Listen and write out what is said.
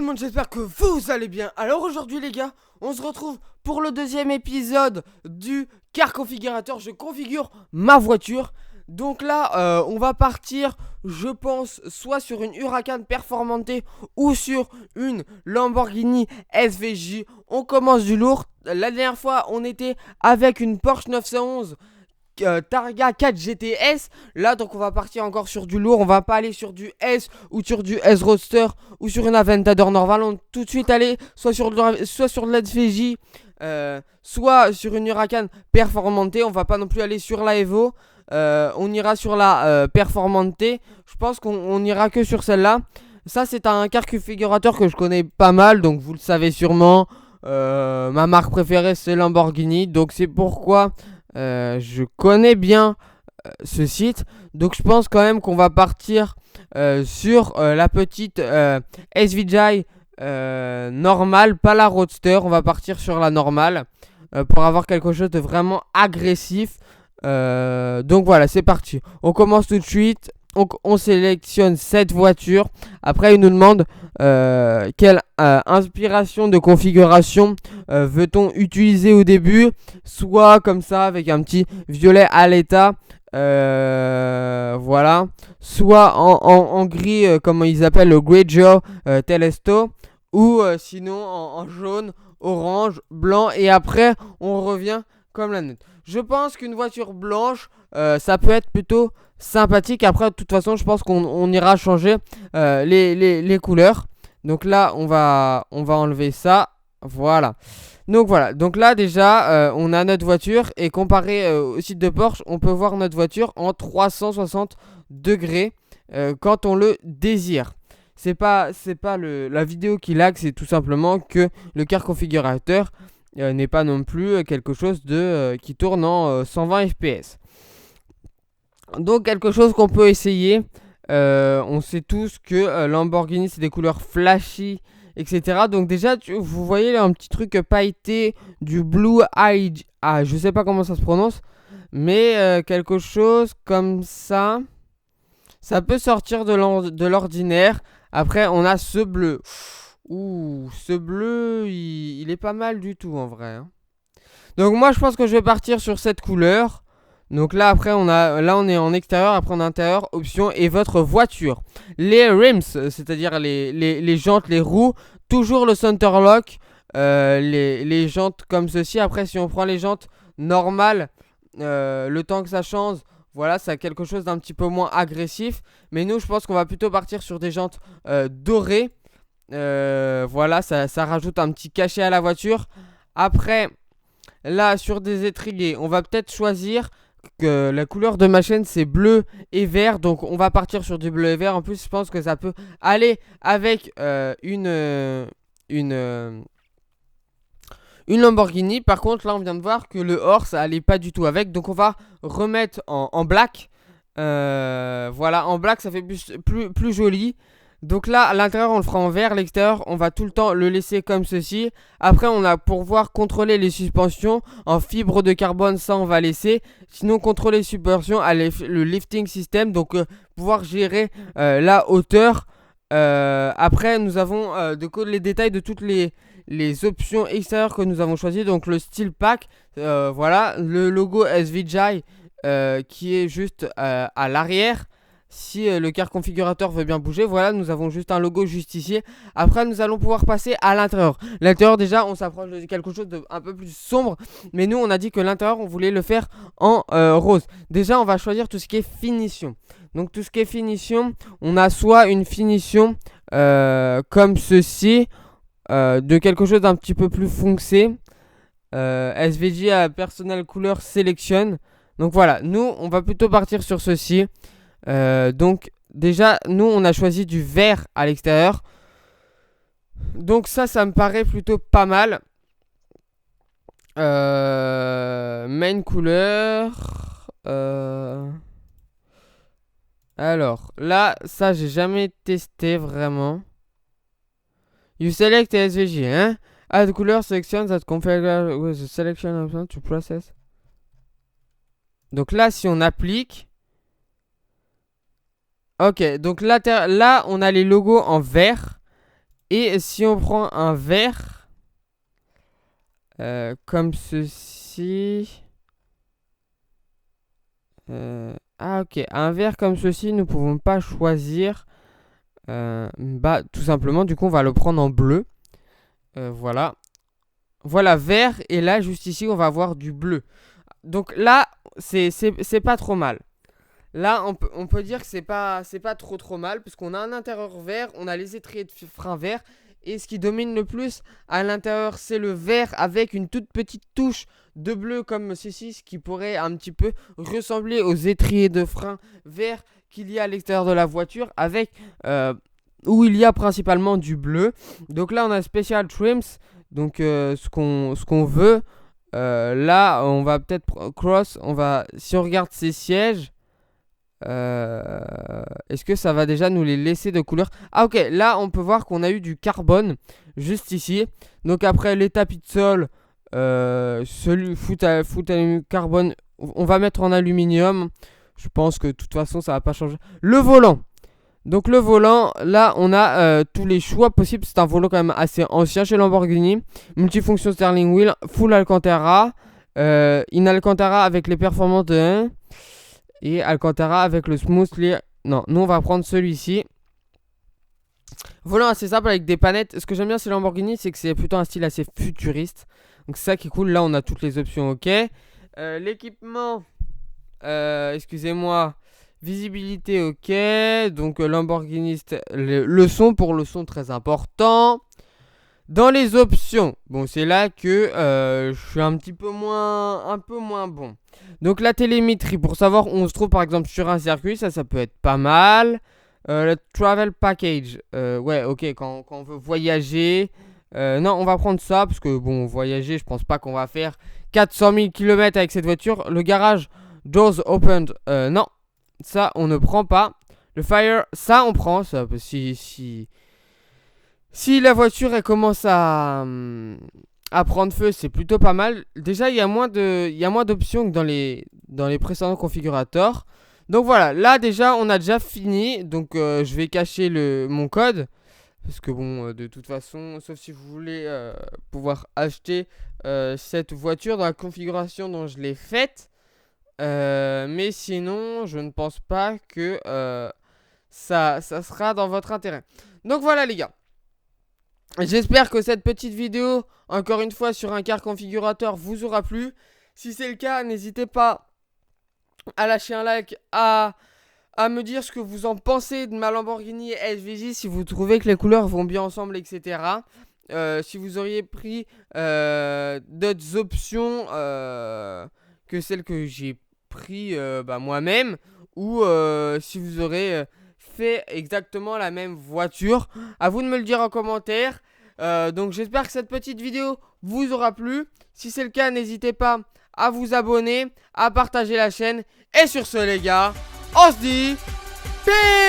monde, j'espère que vous allez bien. Alors aujourd'hui les gars, on se retrouve pour le deuxième épisode du car configurateur. Je configure ma voiture. Donc là, on va partir, je pense, soit sur une Huracan Performante ou sur une Lamborghini SVJ. On commence du lourd. La dernière fois, on était avec une Porsche 911 Targa 4 GTS. Là donc on va partir encore sur du lourd. On va pas aller sur du S ou sur du S Roadster ou sur une Aventador normale. On va tout de suite aller soit sur de l'SVJ, soit sur une Huracan Performante. On va pas non plus aller sur la Evo. On ira sur la Performante. Je pense qu'on ira que sur celle-là. Ça c'est un car configurateur que je connais pas mal, donc vous le savez sûrement. Ma marque préférée c'est Lamborghini, donc c'est pourquoi je connais bien ce site. Donc je pense quand même qu'on va partir sur la petite SVJ normale, pas la Roadster. On va partir sur la normale pour avoir quelque chose de vraiment agressif. Donc voilà, c'est parti. On commence tout de suite. On sélectionne cette voiture. Après, il nous demande quelle inspiration de configuration veut-on utiliser au début. Soit comme ça, avec un petit violet à l'état. Voilà. Soit en gris, comme ils appellent le Grigio Telesto. Ou sinon en jaune, orange, blanc. Et après, on revient comme la note. Je pense qu'une voiture blanche, ça peut être plutôt sympathique. Après, de toute façon, je pense qu'on ira changer les couleurs. Donc là, on va enlever ça. Voilà. Donc voilà. Donc là, déjà, on a notre voiture. Et comparé au site de Porsche, on peut voir notre voiture en 360 degrés quand on le désire. C'est pas la vidéo qui lag, c'est tout simplement que le car configurateur n'est pas non plus quelque chose qui tourne en 120 fps. Donc quelque chose qu'on peut essayer. On sait tous que Lamborghini c'est des couleurs flashy, etc. Donc déjà vous voyez là, un petit truc pailleté du Blue Eye. Ah, je sais pas comment ça se prononce, mais quelque chose comme ça. Ça peut sortir de l'ordinaire. Après on a ce bleu. Ouh, ce bleu, il est pas mal du tout en vrai. Hein. Donc moi je pense que je vais partir sur cette couleur. Donc là après on est en extérieur, après en intérieur, option et votre voiture. Les rims, c'est-à-dire les jantes, les roues, toujours le center lock. Les jantes comme ceci. Après si on prend les jantes normales, le temps que ça change, voilà, ça a quelque chose d'un petit peu moins agressif. Mais nous je pense qu'on va plutôt partir sur des jantes dorées. Voilà, ça rajoute un petit cachet à la voiture. Après, là, sur des étriers, on va peut-être choisir que la couleur de ma chaîne, c'est bleu et vert. Donc, on va partir sur du bleu et vert. En plus, je pense que ça peut aller avec une Lamborghini. Par contre, là, on vient de voir que le or, ça allait pas du tout avec. Donc, on va remettre en black. Voilà, en black, ça fait plus joli. Donc là, à l'intérieur, on le fera en vert. L'extérieur, on va tout le temps le laisser comme ceci. Après, on a pour pouvoir contrôler les suspensions en fibre de carbone. Ça, on va laisser. Sinon, contrôler les suspensions, le lifting system. Donc, pouvoir gérer la hauteur. Après, nous avons les détails de toutes les options extérieures que nous avons choisies. Donc, le steel pack. Voilà, le logo SVJ qui est juste à l'arrière. Si le car configurateur veut bien bouger, voilà, nous avons juste un logo juste ici. Après, nous allons pouvoir passer à l'intérieur. L'intérieur, déjà, on s'approche de quelque chose de un peu plus sombre. Mais nous, on a dit que l'intérieur, on voulait le faire en rose. Déjà, on va choisir tout ce qui est finition. Donc, tout ce qui est finition, on a soit une finition comme ceci, de quelque chose d'un petit peu plus foncé. SVJ à Personal Color Selection. Donc, voilà, nous, on va plutôt partir sur ceci. Donc déjà nous on a choisi du vert à l'extérieur. Donc ça me paraît plutôt pas mal. Main couleur. Alors là ça j'ai jamais testé vraiment. You select SVJ hein. Add color selection that configure with the selection option to process. Donc là si on applique. Ok, donc là, on a les logos en vert. Et si on prend un vert comme ceci... ah ok, un vert comme ceci, nous pouvons pas choisir. Bah tout simplement, du coup on va le prendre en bleu. Voilà. Voilà, vert, et là juste ici on va avoir du bleu. Donc là, c'est pas trop mal. Là, on peut dire que c'est pas trop mal, parce qu'on a un intérieur vert, on a les étriers de frein vert, et ce qui domine le plus à l'intérieur, c'est le vert avec une toute petite touche de bleu comme ceci, ce qui pourrait un petit peu ressembler aux étriers de frein vert qu'il y a à l'extérieur de la voiture, avec où il y a principalement du bleu. Donc là, on a Special Trims, donc ce qu'on veut. Là, on va peut-être cross, si on regarde ces sièges. Est-ce que ça va déjà nous les laisser de couleur? Ah ok, là on peut voir qu'on a eu du carbone juste ici. Donc après les tapis de sol, foot carbone, on va mettre en aluminium. Je pense que de toute façon ça va pas changer. Le volant. Donc le volant, là on a tous les choix possibles. C'est un volant quand même assez ancien chez Lamborghini. Multifonction steering wheel, full Alcantara, in Alcantara avec les performances de 1. Et Alcantara avec le smoothly. Non, nous on va prendre celui-ci. Volant assez simple avec des panettes. Ce que j'aime bien chez Lamborghini, c'est que c'est plutôt un style assez futuriste. Donc c'est ça qui est cool. Là on a toutes les options, ok. L'équipement, excusez-moi. Visibilité, ok. Donc Lamborghini, le son, pour le son très important. Dans les options, bon c'est là que je suis un peu moins bon. Donc la télémétrie, pour savoir où on se trouve par exemple sur un circuit, ça peut être pas mal. Le travel package, ouais ok, quand on veut voyager. Non, on va prendre ça, parce que bon, voyager, je pense pas qu'on va faire 400 000 km avec cette voiture. Le garage, doors opened, non, ça on ne prend pas. Le fire, ça on prend, ça, si la voiture elle commence à prendre feu, c'est plutôt pas mal. Déjà, il y a moins d'options que dans les précédents configurateurs. Donc voilà, là déjà, on a déjà fini. Donc je vais cacher mon code. Parce que bon, de toute façon, sauf si vous voulez pouvoir acheter cette voiture dans la configuration dont je l'ai faite. Mais sinon, je ne pense pas que ça sera dans votre intérêt. Donc voilà les gars. J'espère que cette petite vidéo, encore une fois sur un car configurateur, vous aura plu. Si c'est le cas, n'hésitez pas à lâcher un like, à me dire ce que vous en pensez de ma Lamborghini SVJ, si vous trouvez que les couleurs vont bien ensemble, etc. Si vous auriez pris d'autres options que celles que j'ai pris moi-même, ou si vous aurez fait exactement la même voiture. À vous de me le dire en commentaire. Donc j'espère que cette petite vidéo vous aura plu. Si c'est le cas, n'hésitez pas à vous abonner, à partager la chaîne. Et sur ce les gars, on se dit peace.